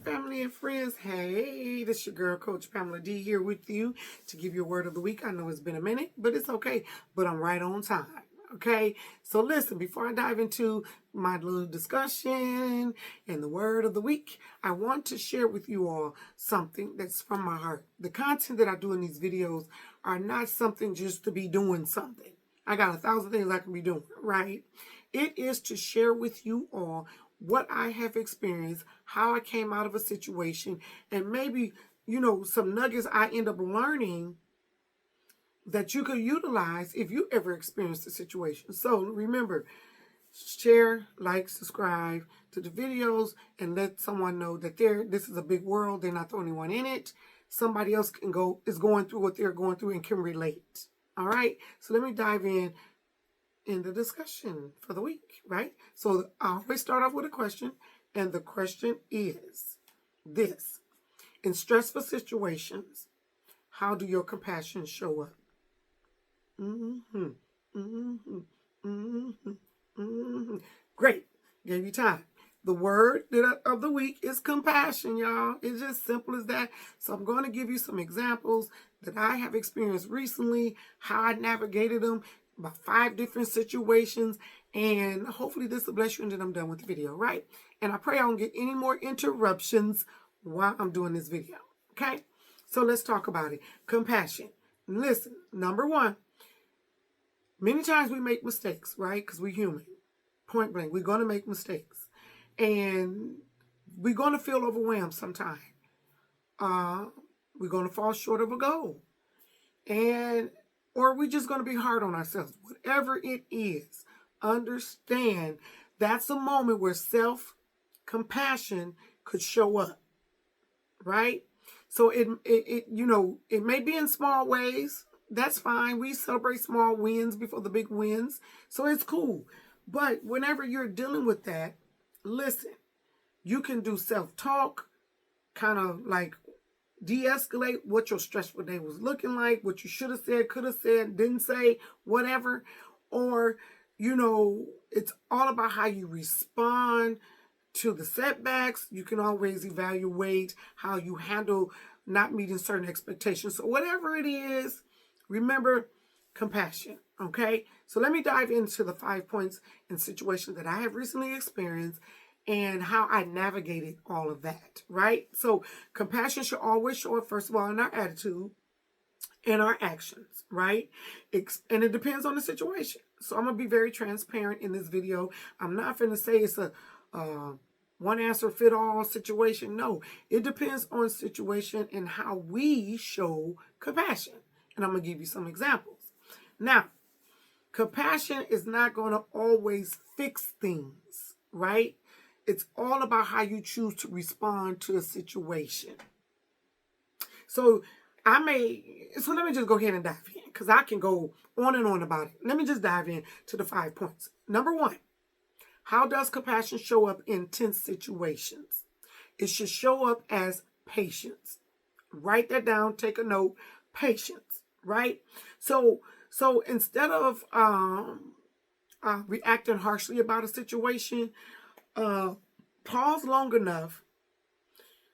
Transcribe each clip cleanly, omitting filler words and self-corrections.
family and friends. Hey, this your girl, Coach Pamela D, here with you to give you a word of the week. I know it's been a minute, but it's okay. But I'm right on time. Okay, so listen, before I dive into my little discussion and the word of the week, I want to share with you all something that's from my heart. The content that I do in these videos are not something just to be doing something. I got 1,000 things I can be doing, right? It is to share with you all what I have experienced, how I came out of a situation, and maybe, some nuggets I end up learning that you could utilize if you ever experienced a situation. So remember, share, like, subscribe to the videos, and let someone know that this is a big world. They're not the only one in it. Somebody else is going through what they're going through and can relate. All right. So let me dive in the discussion for the week, right? So I always start off with a question, and the question is this: in stressful situations, how do your compassion show up? Mm-hmm. Mm-hmm. Mm-hmm. Mm-hmm. Great. Gave you time. The word of the week is compassion, y'all. It's just simple as that. So I'm going to give you some examples that I have experienced recently, how I navigated them, about 5 different situations, and hopefully this will bless you, and then I'm done with the video, right? And I pray I don't get any more interruptions while I'm doing this video, okay? So let's talk about it. Compassion. Listen, number 1, many times we make mistakes, right? Because we're human. Point blank, we're going to make mistakes. And we're going to feel overwhelmed sometimes. We're going to fall short of a goal. Or we're just going to be hard on ourselves. Whatever it is, understand that's a moment where self-compassion could show up, right? So it may be in small ways. That's fine. We celebrate small wins before the big wins. So it's cool. But whenever you're dealing with that, listen, you can do self-talk, kind of like de-escalate what your stressful day was looking like, what you should have said, could have said, didn't say, whatever. Or, it's all about how you respond to the setbacks. You can always evaluate how you handle not meeting certain expectations. So whatever it is, remember compassion, okay? So let me dive into the 5 points and situations that I have recently experienced and how I navigated all of that, right? So compassion should always show up, first of all, in our attitude and our actions, right? And it depends on the situation. So I'm going to be very transparent in this video. I'm not going to say it's a one answer fit all situation. No, it depends on situation and how we show compassion. And I'm going to give you some examples. Now, compassion is not going to always fix things, right? It's all about how you choose to respond to a situation. So let me just go ahead and dive in, because I can go on and on about it. Let me just dive in to the 5 points. Number 1, how does compassion show up in tense situations? It should show up as patience. Write that down, take a note, patience, right? So instead of reacting harshly about a situation, pause long enough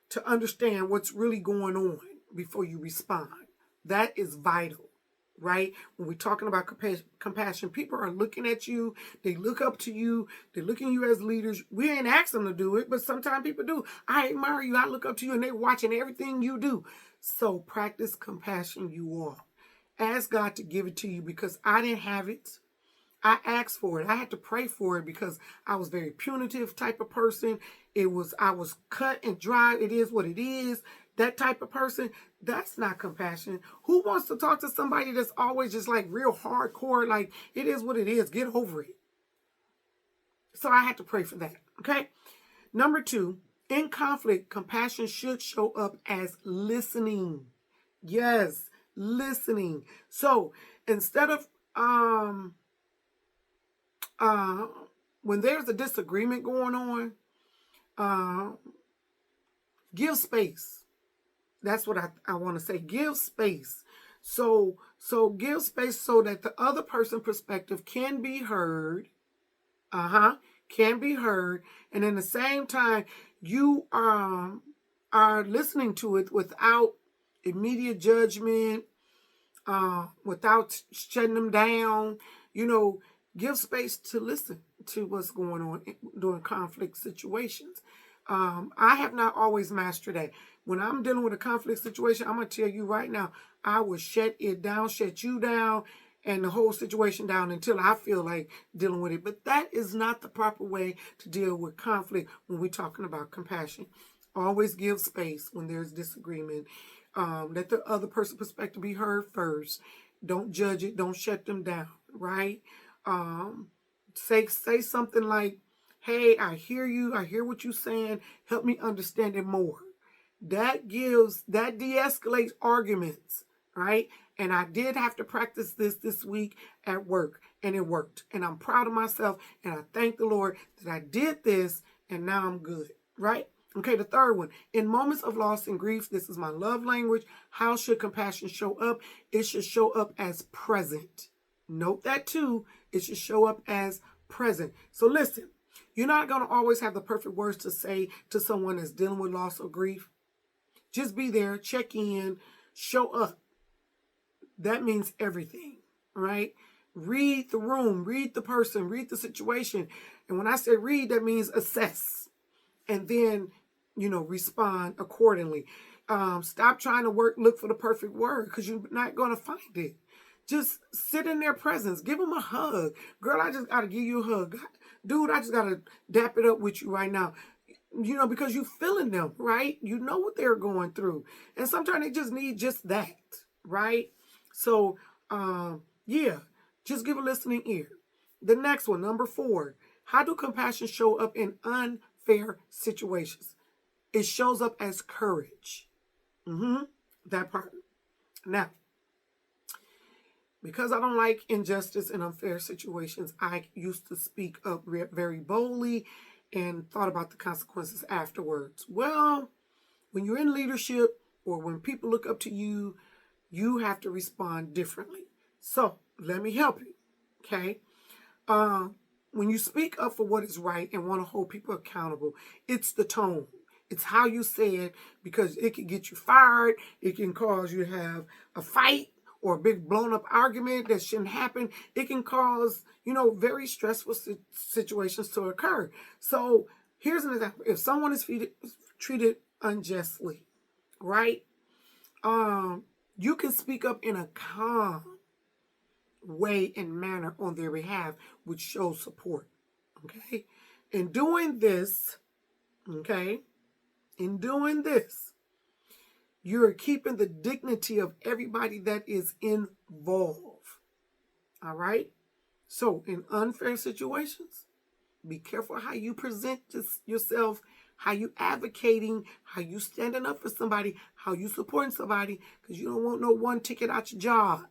to understand what's really going on before you respond. That is vital, right? When we're talking about compassion, people are looking at you. They look up to you. They're looking at you as leaders. We ain't asked them to do it, but sometimes people do. I admire you. I look up to you, and they're watching everything you do. So practice compassion, you all. Ask God to give it to you, because I didn't have it. I asked for it. I had to pray for it because I was very punitive type of person. I was cut and dry. It is what it is. That type of person, that's not compassion. Who wants to talk to somebody that's always just like real hardcore, like it is what it is, get over it? So I had to pray for that, okay? Number 2, in conflict, compassion should show up as listening. Yes, listening. So instead of when there's a disagreement going on, give space. That's what I want to say. Give space. So give space so that the other person's perspective can be heard. Can be heard. And in the same time, you are listening to it without immediate judgment, without shutting them down. Give space to listen to what's going on during conflict situations. I have not always mastered that. When I'm dealing with a conflict situation, I'm going to tell you right now, I will shut it down, shut you down, and the whole situation down until I feel like dealing with it. But that is not the proper way to deal with conflict when we're talking about compassion. Always give space when there's disagreement. Let the other person's perspective be heard first. Don't judge it. Don't shut them down, right? Say something like, hey, I hear you. I hear what you're saying. Help me understand it more. That de-escalates arguments, right? And I did have to practice this week at work, and it worked. And I'm proud of myself, and I thank the Lord that I did this, and now I'm good, right? Okay, the third one. In moments of loss and grief, this is my love language. How should compassion show up? It should show up as present. Note that too. It should show up as present. So listen, you're not going to always have the perfect words to say to someone that's dealing with loss or grief. Just be there, check in, show up. That means everything, right? Read the room, read the person, read the situation. And when I say read, that means assess. And then, respond accordingly. Stop trying to look for the perfect word, because you're not going to find it. Just sit in their presence. Give them a hug. Girl, I just got to give you a hug. Dude, I just got to dap it up with you right now. Because you're feeling them, right? You know what they're going through. And sometimes they just need just that, right? So, just give a listening ear. The next one, number 4. How do compassion show up in unfair situations? It shows up as courage. That part. Now, because I don't like injustice and unfair situations, I used to speak up very boldly and thought about the consequences afterwards. Well, when you're in leadership or when people look up to you, you have to respond differently. So let me help you, okay? When you speak up for what is right and want to hold people accountable, it's the tone. It's how you say it, because it can get you fired. It can cause you to have a fight or a big blown up argument that shouldn't happen. It can cause, very stressful situations to occur. So here's an example. If someone is treated unjustly, right? You can speak up in a calm way and manner on their behalf, which shows support. Okay? In doing this, you're keeping the dignity of everybody that is involved. All right? So in unfair situations, be careful how you present yourself, how you advocating, how you standing up for somebody, how you supporting somebody, because you don't want no one ticket out your job.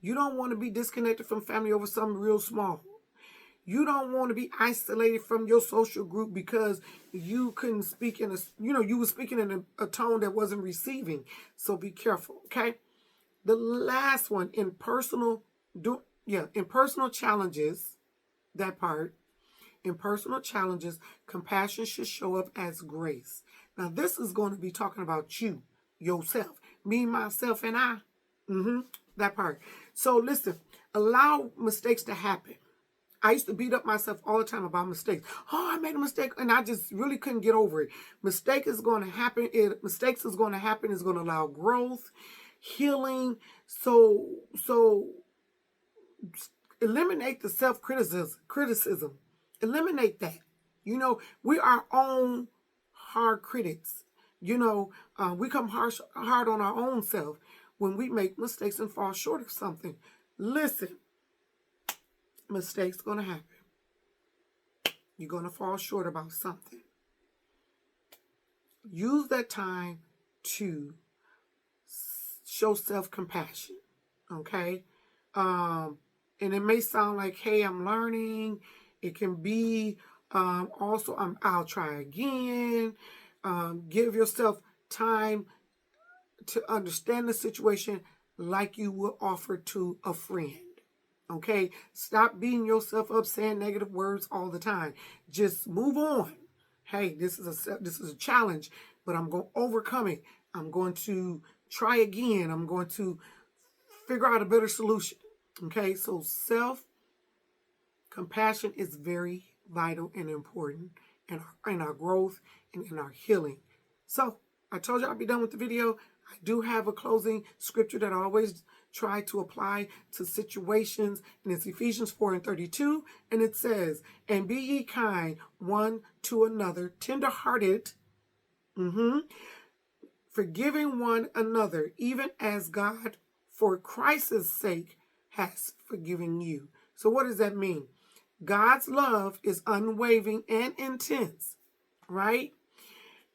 You don't want to be disconnected from family over something real small. You don't want to be isolated from your social group because you couldn't speak you were speaking in a tone that wasn't receiving. So be careful, okay? The last one, in personal challenges, that part, in personal challenges, compassion should show up as grace. Now, this is going to be talking about you, yourself, me, myself, and I. That part. So listen, allow mistakes to happen. I used to beat up myself all the time about mistakes. Oh, I made a mistake, and I just really couldn't get over it. Mistakes is going to happen. It's going to allow growth, healing. So eliminate the self-criticism. Eliminate that. We are our own hard critics. We come hard on our own self when we make mistakes and fall short of something. Listen, mistakes going to happen. You're going to fall short about something. Use that time to show self-compassion, okay? And it may sound like, hey, I'm learning. It can be also, I'll try again. Give yourself time to understand the situation like you would offer to a friend. Okay? Stop beating yourself up, saying negative words all the time. Just move on. hey, this is a challenge, but I'm going to overcome it. I'm going to try again. I'm going to figure out a better solution. Okay, so self-compassion is very vital and important in our growth and in our healing. So I told you I'd be done with the video. I do have a closing scripture that I always try to apply to situations, and it's Ephesians 4:32, and it says, and be ye kind one to another, tenderhearted, forgiving one another, even as God, for Christ's sake, has forgiven you. So what does that mean? God's love is unwavering and intense, right?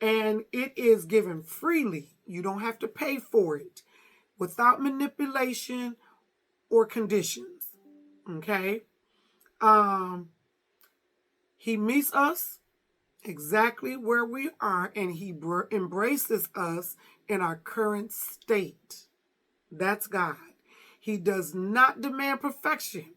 And it is given freely. You don't have to pay for it, without manipulation or conditions. Okay? He meets us exactly where we are, and he embraces us in our current state. That's God. He does not demand perfection,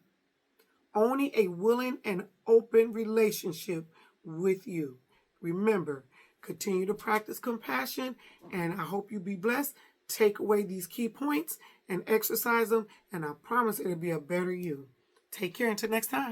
only a willing and open relationship with you. Remember, continue to practice compassion, and I hope you be blessed. Take away these key points and exercise them, and I promise it'll be a better you. Take care until next time.